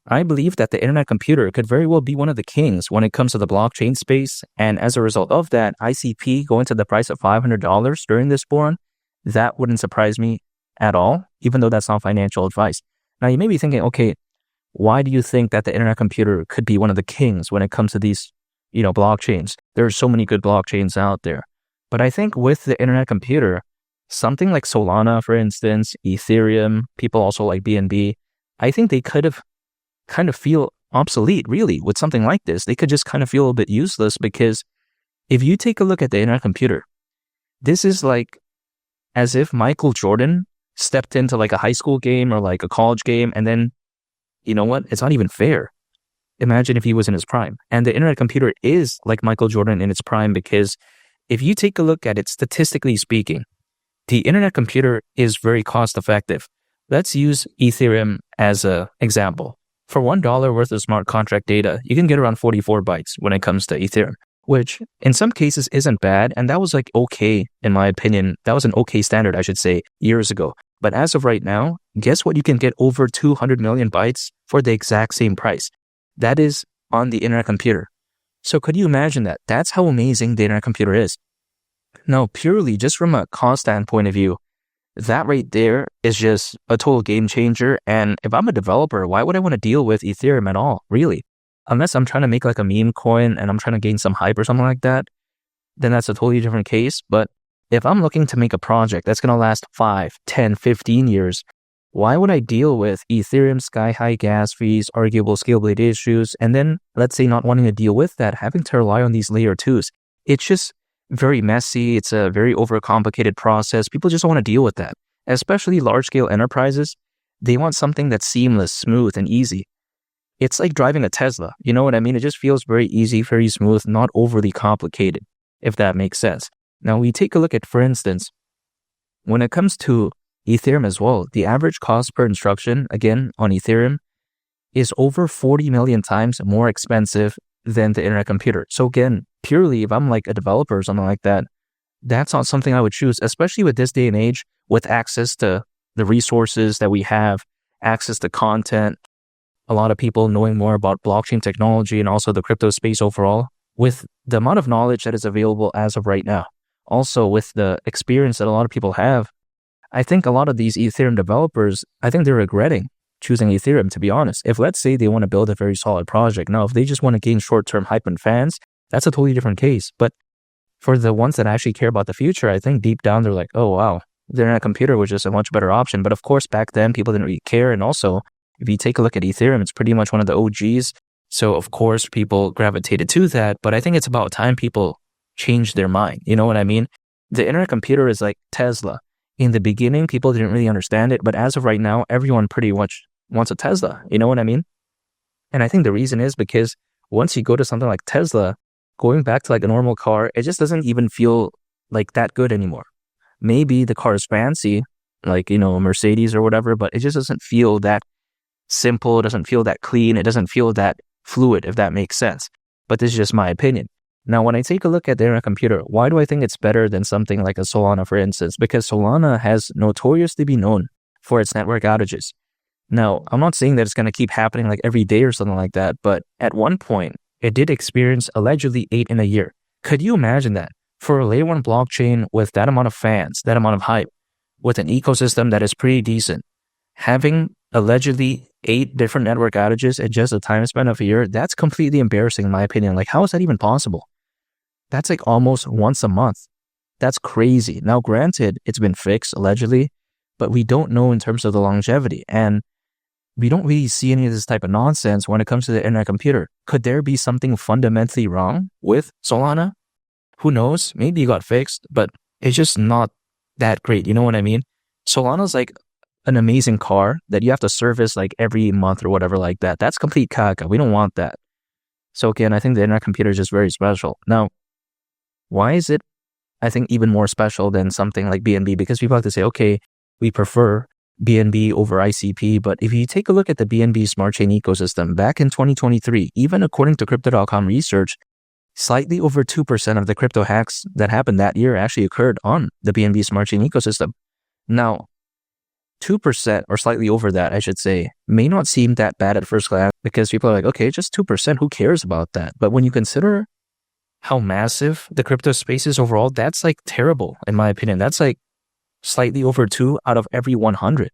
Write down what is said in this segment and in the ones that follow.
I believe that the internet computer could very well be one of the kings when it comes to the blockchain space. And as a result of that, ICP going to the price of $500 during this bull run, that wouldn't surprise me at all, even though that's not financial advice. Now, you may be thinking, okay, why do you think that the internet computer could be one of the kings when it comes to these, blockchains? There are so many good blockchains out there. But I think with the internet computer, something like Solana, for instance, Ethereum, people also like BNB, I think they could have kind of feel obsolete, really, with something like this. They could just kind of feel a bit useless because if you take a look at the internet computer, this is like as if Michael Jordan stepped into like a high school game or like a college game, and then, you know what? It's not even fair. Imagine if he was in his prime. And the internet computer is like Michael Jordan in its prime because if you take a look at it, statistically speaking, the internet computer is very cost effective. Let's use Ethereum as an example. For $1 worth of smart contract data, you can get around 44 bytes when it comes to Ethereum, which in some cases isn't bad. And that was like okay, in my opinion. That was an okay standard, I should say, years ago. But as of right now, guess what? You can get over 200 million bytes for the exact same price. That is on the internet computer. So could you imagine that? That's how amazing the internet computer is. Now, purely just from a cost standpoint of view, that right there is just a total game changer. And if I'm a developer, why would I want to deal with Ethereum at all, really? Unless I'm trying to make like a meme coin and I'm trying to gain some hype or something like that, then that's a totally different case. But if I'm looking to make a project that's going to last 5, 10, 15 years, why would I deal with Ethereum sky-high gas fees, arguable scalability issues, and then, let's say, not wanting to deal with that, having to rely on these layer 2s? It's just very messy. It's a very overcomplicated process. People just don't want to deal with that. Especially large-scale enterprises, they want something that's seamless, smooth, and easy. It's like driving a Tesla. You know what I mean? It just feels very easy, very smooth, not overly complicated, if that makes sense. Now, we take a look at, for instance, when it comes to Ethereum as well, the average cost per instruction, again, on Ethereum, is over 40 million times more expensive than the internet computer. So again, purely if I'm like a developer or something like that, that's not something I would choose, especially with this day and age, with access to the resources that we have, access to content, a lot of people knowing more about blockchain technology and also the crypto space overall, with the amount of knowledge that is available as of right now. Also with the experience that a lot of people have, I think a lot of these Ethereum developers, I think they're regretting choosing Ethereum, to be honest. If let's say they want to build a very solid project, now if they just want to gain short-term hype and fans, that's a totally different case. But for the ones that actually care about the future, I think deep down they're like, oh wow, the internet computer was just a much better option. But of course, back then people didn't really care. And also, if you take a look at Ethereum, it's pretty much one of the OGs. So of course, people gravitated to that. But I think it's about time people change their mind. You know what I mean? The internet computer is like Tesla. In the beginning, people didn't really understand it, but as of right now, everyone pretty much wants a Tesla. You know what I mean? And I think the reason is because once you go to something like Tesla, going back to like a normal car, it just doesn't even feel like that good anymore. Maybe the car is fancy, like, a Mercedes or whatever, but it just doesn't feel that simple. It doesn't feel that clean. It doesn't feel that fluid, if that makes sense. But this is just my opinion. Now, when I take a look at the internet computer, why do I think it's better than something like a Solana, for instance? Because Solana has notoriously been known for its network outages. Now, I'm not saying that it's going to keep happening like every day or something like that, but at one point, it did experience allegedly 8 in a year. Could you imagine that? For a Layer 1 blockchain with that amount of fans, that amount of hype, with an ecosystem that is pretty decent, having allegedly 8 different network outages in just a time span of a year, that's completely embarrassing in my opinion. Like, how is that even possible? That's like almost once a month. That's crazy. Now, granted, it's been fixed allegedly, but we don't know in terms of the longevity. And we don't really see any of this type of nonsense when it comes to the internet computer. Could there be something fundamentally wrong with Solana? Who knows? Maybe it got fixed, but it's just not that great. You know what I mean? Solana's like an amazing car that you have to service like every month or whatever like that. That's complete caca. We don't want that. So again, I think the internet computer is just very special. Now, why is it, I think, even more special than something like BNB? Because people like to say, okay, we prefer BNB over ICP. But if you take a look at the BNB smart chain ecosystem back in 2023, even according to Crypto.com research, slightly over 2% of the crypto hacks that happened that year actually occurred on the BNB smart chain ecosystem. Now, 2% or slightly over that, I should say, may not seem that bad at first glance because people are like, okay, just 2%, who cares about that? But when you consider how massive the crypto space is overall, that's like terrible, in my opinion. That's like slightly over 2 out of every 100.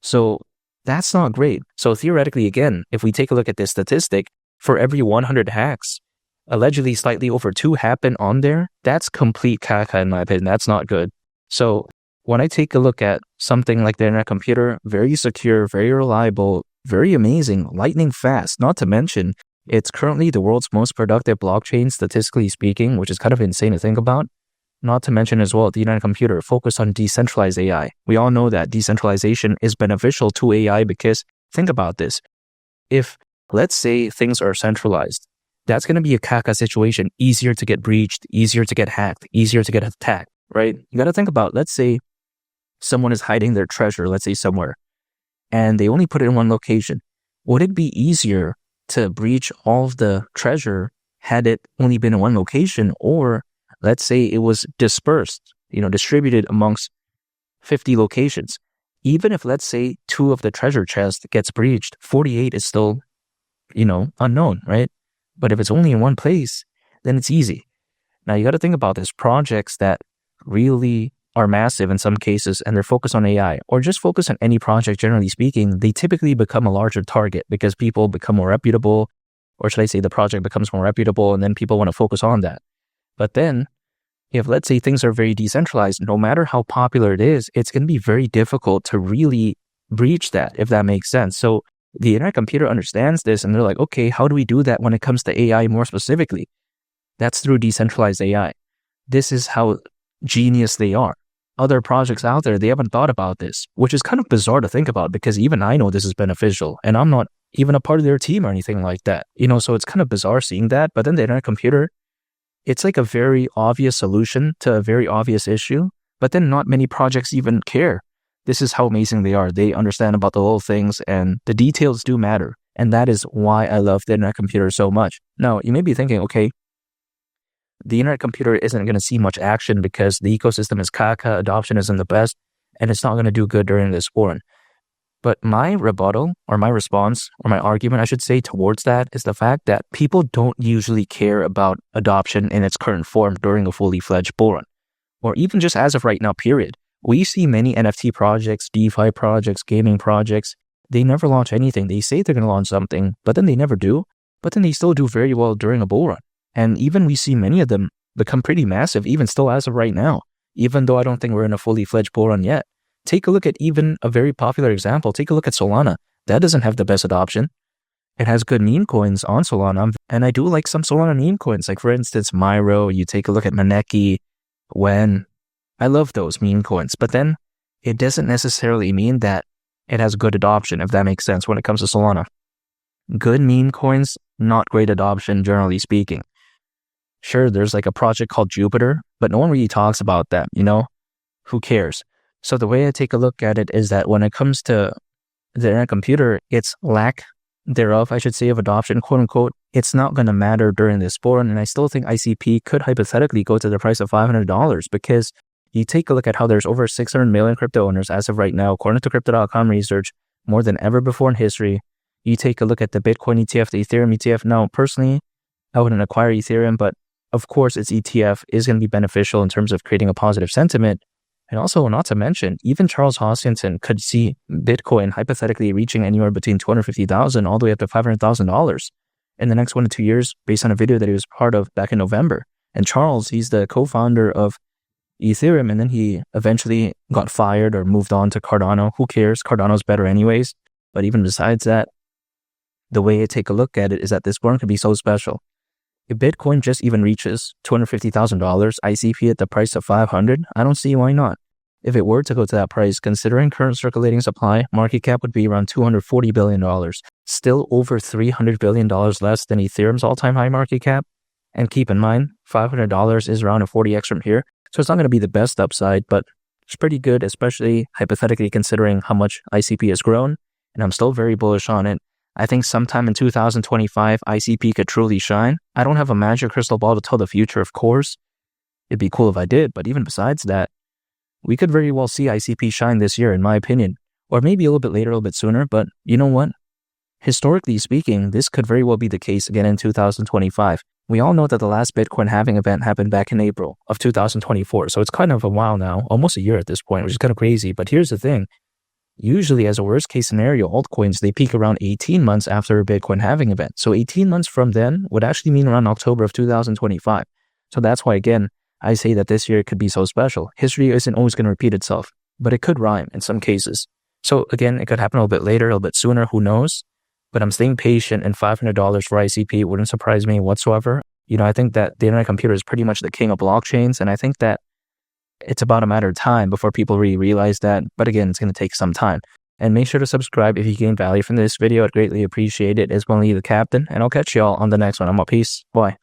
So that's not great. So theoretically, again, if we take a look at this statistic, for every 100 hacks, allegedly slightly over 2 happen on there. That's complete caca, in my opinion. That's not good. So when I take a look at something like the internet computer, very secure, very reliable, very amazing, lightning fast, not to mention, it's currently the world's most productive blockchain, statistically speaking, which is kind of insane to think about. Not to mention as well, the internet computer focused on decentralized AI. We all know that decentralization is beneficial to AI because think about this. If, let's say, things are centralized, that's going to be a caca situation, easier to get breached, easier to get hacked, easier to get attacked, right? You got to think about, let's say someone is hiding their treasure, let's say somewhere, and they only put it in one location. Would it be easier to breach all of the treasure had it only been in one location? Or let's say it was dispersed, distributed amongst 50 locations. Even if, let's say, 2 of the treasure chests gets breached, 48 is still, unknown, right? But if it's only in one place, then it's easy. Now, you got to think about this. Projects that really are massive in some cases and they're focused on AI or just focus on any project, generally speaking, they typically become a larger target because people become more reputable, or should I say the project becomes more reputable and then people want to focus on that. But then if, let's say, things are very decentralized, no matter how popular it is, it's going to be very difficult to really breach that, if that makes sense. So the internet computer understands this and they're like, okay, how do we do that when it comes to AI more specifically? That's through decentralized AI. This is how genius they are. Other projects out there, they haven't thought about this, which is kind of bizarre to think about because even I know this is beneficial and I'm not even a part of their team or anything like that. So it's kind of bizarre seeing that. But then the internet computer, it's like a very obvious solution to a very obvious issue, but then not many projects even care. This is how amazing they are. They understand about the little things and the details do matter. And that is why I love the internet computer so much. Now, you may be thinking, okay, the internet computer isn't going to see much action because the ecosystem is caca, adoption isn't the best, and it's not going to do good during this forum. But my rebuttal or my response or my argument, I should say, towards that is the fact that people don't usually care about adoption in its current form during a fully fledged bull run, or even just as of right now, period. We see many NFT projects, DeFi projects, gaming projects. They never launch anything. They say they're going to launch something, but then they never do. But then they still do very well during a bull run. And even we see many of them become pretty massive, even still as of right now, even though I don't think we're in a fully fledged bull run yet. Take a look at even a very popular example. Take a look at Solana. That doesn't have the best adoption. It has good meme coins on Solana. And I do like some Solana meme coins. Like for instance, Myro, you take a look at Maneki, When. I love those meme coins. But then it doesn't necessarily mean that it has good adoption, if that makes sense when it comes to Solana. Good meme coins, not great adoption, generally speaking. Sure, there's like a project called Jupiter, but no one really talks about that, Who cares? So the way I take a look at it is that when it comes to the internet computer, its lack thereof, I should say, of adoption, quote unquote, it's not going to matter during this bull run. And I still think ICP could hypothetically go to the price of $500 because you take a look at how there's over 600 million crypto owners as of right now, according to Crypto.com research, more than ever before in history. You take a look at the Bitcoin ETF, the Ethereum ETF. Now, personally, I wouldn't acquire Ethereum, but of course, its ETF is going to be beneficial in terms of creating a positive sentiment. And also, not to mention, even Charles Hoskinson could see Bitcoin hypothetically reaching anywhere between $250,000 all the way up to $500,000 in the next 1 to 2 years, based on a video that he was part of back in November. And Charles, he's the co-founder of Ethereum, and then he eventually got fired or moved on to Cardano. Who cares? Cardano's better anyways. But even besides that, the way I take a look at it is that this born could be so special. If Bitcoin just even reaches $250,000 ICP at the price of $500, I don't see why not. If it were to go to that price, considering current circulating supply, market cap would be around $240 billion, still over $300 billion less than Ethereum's all-time high market cap. And keep in mind, $500 is around a 40x from here, so it's not going to be the best upside, but it's pretty good, especially hypothetically considering how much ICP has grown, and I'm still very bullish on it. I think sometime in 2025, ICP could truly shine. I don't have a magic crystal ball to tell the future, of course. It'd be cool if I did, but even besides that, we could very well see ICP shine this year, in my opinion. or maybe a little bit later, a little bit sooner. But you know what? Historically speaking, this could very well be the case again in 2025. We all know that the last Bitcoin halving event happened back in April of 2024. So it's kind of a while now, almost a year at this point, which is kind of crazy. But here's the thing. Usually, as a worst case scenario, altcoins, they peak around 18 months after a Bitcoin halving event. So 18 months from then would actually mean around October of 2025. So that's why, again, I say that this year could be so special. History isn't always going to repeat itself, but it could rhyme in some cases. So again, it could happen a little bit later, a little bit sooner, who knows? But I'm staying patient, and $500 for ICP wouldn't surprise me whatsoever. I think that the internet computer is pretty much the king of blockchains, and I think that it's about a matter of time before people really realize that. But again, it's going to take some time. And make sure to subscribe if you gain value from this video. I'd greatly appreciate it. It's Willie the Captain, and I'll catch y'all on the next one. I'm out. Peace. Bye.